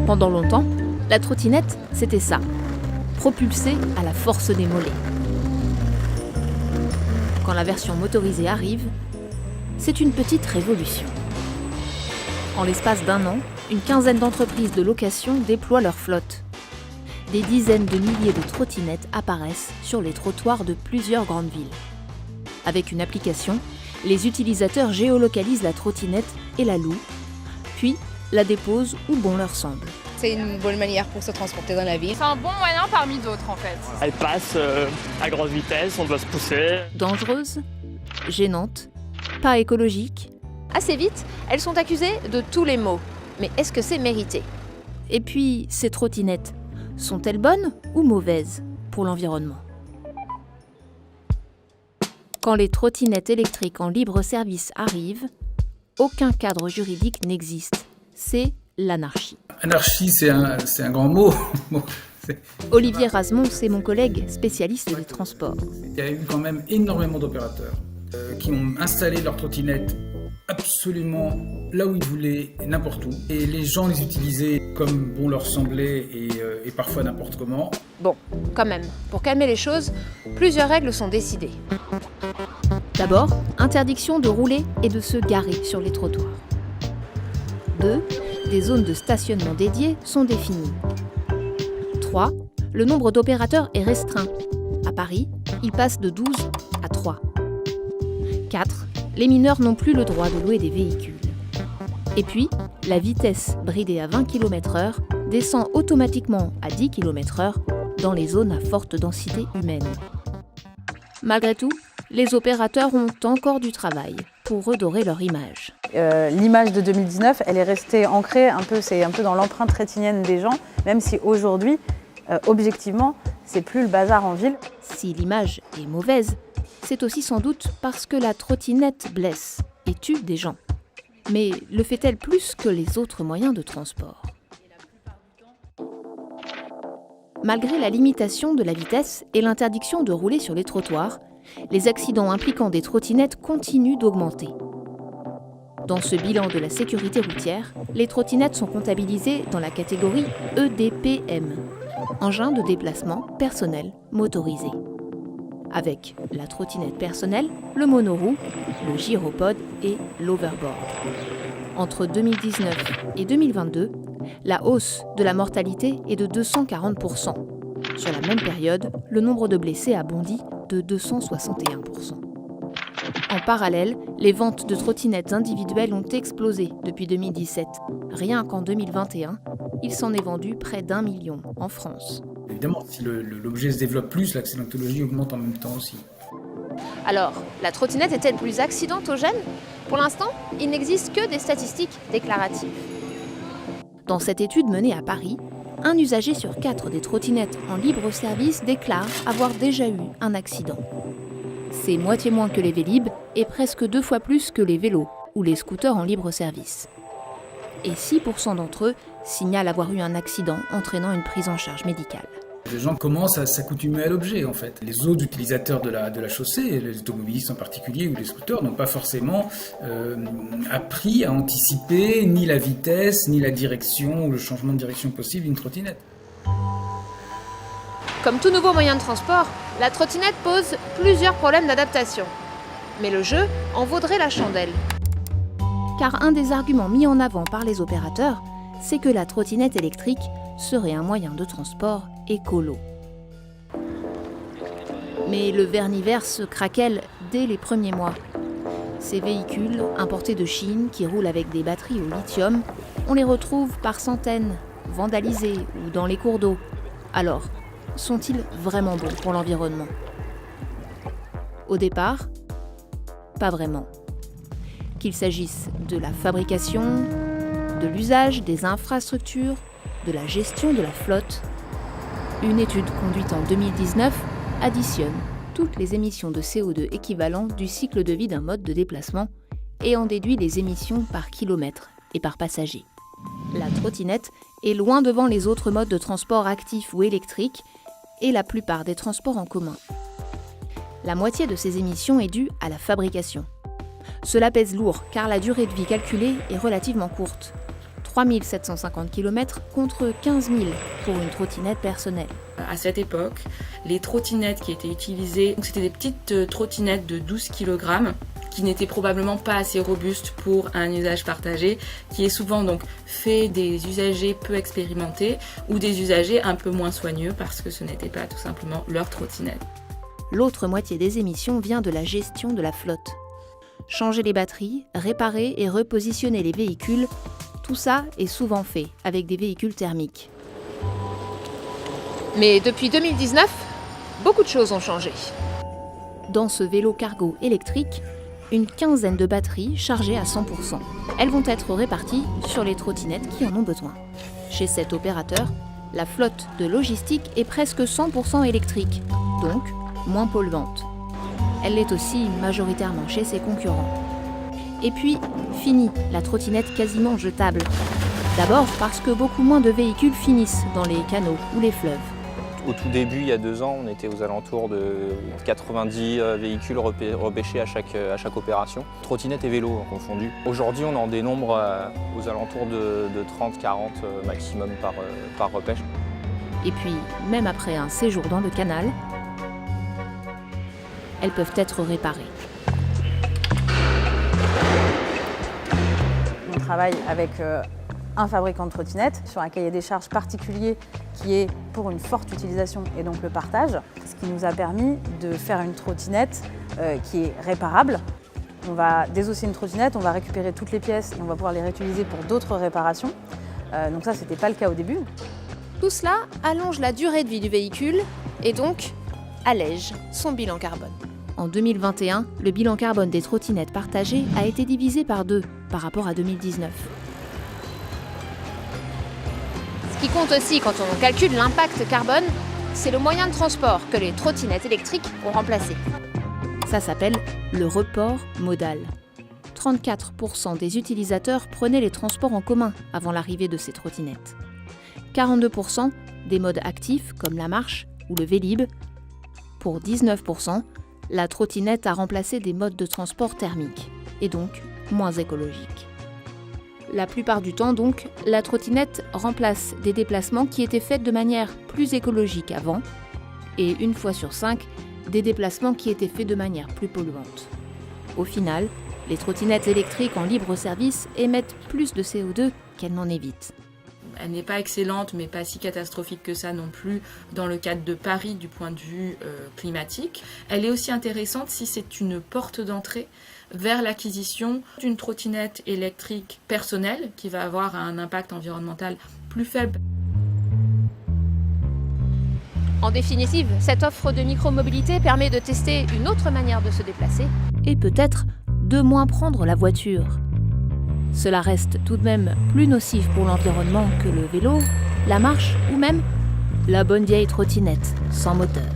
Pendant longtemps, la trottinette, c'était ça, propulsée à la force des mollets. Quand la version motorisée arrive, c'est une petite révolution. En l'espace d'1 an, une quinzaine d'entreprises de location déploient leur flotte. Des dizaines de milliers de trottinettes apparaissent sur les trottoirs de plusieurs grandes villes. Avec une application, les utilisateurs géolocalisent la trottinette et la louent, puis la déposent où bon leur semble. C'est une bonne manière pour se transporter dans la ville. C'est un bon moyen parmi d'autres en fait. Elle passe à grande vitesse, on doit se pousser. Dangereuse, gênante, pas écologique. Assez vite, elles sont accusées de tous les maux. Mais est-ce que c'est mérité ? Et puis, ces trottinettes, sont-elles bonnes ou mauvaises pour l'environnement ? Quand les trottinettes électriques en libre service arrivent, aucun cadre juridique n'existe. C'est l'anarchie. Anarchie, c'est un grand mot. Olivier Rasmont, c'est mon collègue spécialiste des transports. Il y a eu quand même énormément d'opérateurs qui ont installé leurs trottinettes absolument là où ils voulaient, n'importe où. Et les gens les utilisaient comme bon leur semblait et parfois n'importe comment. Bon, quand même, pour calmer les choses, plusieurs règles sont décidées. D'abord, interdiction de rouler et de se garer sur les trottoirs. 2. Des zones de stationnement dédiées sont définies. 3. Le nombre d'opérateurs est restreint. À Paris, il passe de 12 à 3. 4. Les mineurs n'ont plus le droit de louer des véhicules. Et puis, la vitesse bridée à 20 km/h descend automatiquement à 10 km/h dans les zones à forte densité humaine. Malgré tout, les opérateurs ont encore du travail pour redorer leur image. L'image de 2019, elle est restée ancrée c'est un peu dans l'empreinte rétinienne des gens, même si aujourd'hui, objectivement, c'est plus le bazar en ville. Si l'image est mauvaise, c'est aussi sans doute parce que la trottinette blesse et tue des gens. Mais le fait-elle plus que les autres moyens de transport ? Malgré la limitation de la vitesse et l'interdiction de rouler sur les trottoirs, les accidents impliquant des trottinettes continuent d'augmenter. Dans ce bilan de la sécurité routière, les trottinettes sont comptabilisées dans la catégorie EDPM, engin de déplacement personnel motorisé. Avec la trottinette personnelle, le monoroue, le gyropode et l'overboard. Entre 2019 et 2022, la hausse de la mortalité est de 240%. Sur la même période, le nombre de blessés a bondi de 261%. En parallèle, les ventes de trottinettes individuelles ont explosé depuis 2017. Rien qu'en 2021, il s'en est vendu près d'1 million en France. Évidemment, si l'objet se développe plus, l'accidentologie augmente en même temps aussi. Alors, la trottinette est-elle plus accidentogène ? Pour l'instant, il n'existe que des statistiques déclaratives. Dans cette étude menée à Paris, un usager sur 4 des trottinettes en libre service déclare avoir déjà eu un accident. C'est moitié moins que les Vélib et presque 2 fois plus que les vélos ou les scooters en libre service. Et 6% d'entre eux signalent avoir eu un accident entraînant une prise en charge médicale. Les gens commencent à s'accoutumer à l'objet, en fait. Les autres utilisateurs de la chaussée, les automobilistes en particulier ou les scooters, n'ont pas forcément appris à anticiper ni la vitesse, ni la direction ou le changement de direction possible d'une trottinette. Comme tout nouveau moyen de transport, la trottinette pose plusieurs problèmes d'adaptation. Mais le jeu en vaudrait la chandelle. Car un des arguments mis en avant par les opérateurs, c'est que la trottinette électrique serait un moyen de transport écolo. Mais le vernis vert se craquelle dès les premiers mois. Ces véhicules, importés de Chine, qui roulent avec des batteries au lithium, on les retrouve par centaines, vandalisés ou dans les cours d'eau. Alors, sont-ils vraiment bons pour l'environnement ? Au départ, pas vraiment. Qu'il s'agisse de la fabrication, de l'usage des infrastructures, de la gestion de la flotte, une étude conduite en 2019 additionne toutes les émissions de CO2 équivalentes du cycle de vie d'un mode de déplacement et en déduit les émissions par kilomètre et par passager. La trottinette est loin devant les autres modes de transport actifs ou électriques et la plupart des transports en commun. La moitié de ces émissions est due à la fabrication. Cela pèse lourd car la durée de vie calculée est relativement courte, 3 750 km contre 15 000 pour une trottinette personnelle. À cette époque, les trottinettes qui étaient utilisées, c'était des petites trottinettes de 12 kg qui n'étaient probablement pas assez robustes pour un usage partagé, qui est souvent donc fait des usagers peu expérimentés ou des usagers un peu moins soigneux parce que ce n'était pas tout simplement leur trottinette. L'autre moitié des émissions vient de la gestion de la flotte. Changer les batteries, réparer et repositionner les véhicules, tout ça est souvent fait avec des véhicules thermiques. Mais depuis 2019, beaucoup de choses ont changé. Dans ce vélo cargo électrique, une quinzaine de batteries chargées à 100%. Elles vont être réparties sur les trottinettes qui en ont besoin. Chez cet opérateur, la flotte de logistique est presque 100% électrique, donc moins polluante. Elle l'est aussi majoritairement chez ses concurrents. Et puis, fini la trottinette quasiment jetable. D'abord parce que beaucoup moins de véhicules finissent dans les canaux ou les fleuves. Au tout début, il y a 2 ans, on était aux alentours de 90 véhicules repêchés à chaque opération, trottinettes et vélos confondus. Aujourd'hui, on en dénombre aux alentours de 30-40 maximum par repêche. Et puis, même après un séjour dans le canal, elles peuvent être réparées. On travaille avec un fabricant de trottinettes sur un cahier des charges particulier qui est pour une forte utilisation et donc le partage, ce qui nous a permis de faire une trottinette qui est réparable. On va désosser une trottinette, on va récupérer toutes les pièces et on va pouvoir les réutiliser pour d'autres réparations. Donc ça, c'était pas le cas au début. Tout cela allonge la durée de vie du véhicule et donc allège son bilan carbone. En 2021, le bilan carbone des trottinettes partagées a été divisé par 2 par rapport à 2019. Ce qui compte aussi quand on calcule l'impact carbone, c'est le moyen de transport que les trottinettes électriques ont remplacé. Ça s'appelle le report modal. 34% des utilisateurs prenaient les transports en commun avant l'arrivée de ces trottinettes. 42% des modes actifs comme la marche ou le Vélib. Pour 19%, la trottinette a remplacé des modes de transport thermiques, et donc moins écologiques. La plupart du temps donc, la trottinette remplace des déplacements qui étaient faits de manière plus écologique avant, et 1 fois sur 5, des déplacements qui étaient faits de manière plus polluante. Au final, les trottinettes électriques en libre service émettent plus de CO2 qu'elles n'en évitent. Elle n'est pas excellente, mais pas si catastrophique que ça non plus dans le cadre de Paris du point de vue climatique. Elle est aussi intéressante si c'est une porte d'entrée vers l'acquisition d'une trottinette électrique personnelle qui va avoir un impact environnemental plus faible. En définitive, cette offre de micromobilité permet de tester une autre manière de se déplacer. Et peut-être de moins prendre la voiture. Cela reste tout de même plus nocif pour l'environnement que le vélo, la marche ou même la bonne vieille trottinette sans moteur.